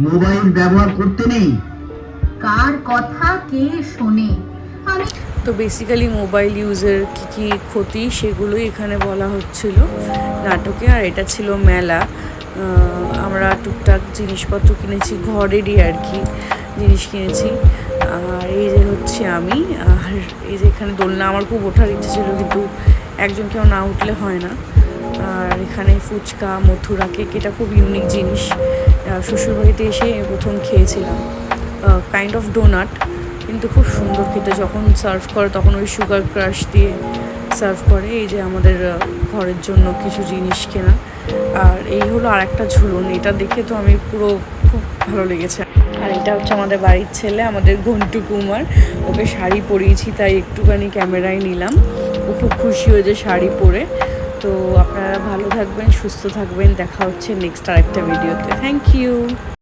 Mobile ব্যবহার করতে নেই। কার কথা কে শোনে। আমি তো বেসিক্যালি মোবাইল ইউজের কী কী ক্ষতি সেগুলোই এখানে বলা হচ্ছিল নাটকে। আর এটা ছিল মেলা। আমরা টুকটাক জিনিসপত্র কিনেছি, ঘরেরই আর কি জিনিস কিনেছি। আর এই যে হচ্ছে আমি, আর এই যে এখানে দোলনা আমার খুব ওঠার ইচ্ছে ছিল, কিন্তু একজন কেউ না উঠলে হয় না। আর এখানে ফুচকা, মথুরা কেক, এটা খুব ইউনিক জিনিস। শ্বশুরবাড়িতে এসে প্রথম খেয়েছিলাম। কাইন্ড অফ ডোনাট, কিন্তু খুব সুন্দর খেতে। যখন সার্ভ করে তখন ওই সুগার ক্রাশ দিয়ে সার্ভ করে। এই যে আমাদের ঘরের জন্য কিছু জিনিস কেনা। আর এই হলো আর একটা ঝুলন, এটা দেখে তো আমি পুরো খুব ভালো লেগেছে। আর এটা হচ্ছে আমাদের বাড়ির ছেলে, আমাদের ঘন্টু কুমার। ওকে শাড়ি পরিয়েছি, তাই একটুখানি ক্যামেরায় নিলাম। ও খুব খুশি হয়েছে শাড়ি পরে। তো আপনারা ভালো থাকবেন, সুস্থ থাকবেন। দেখা হচ্ছে নেক্সট আরেকটা ভিডিওতে। Thank you.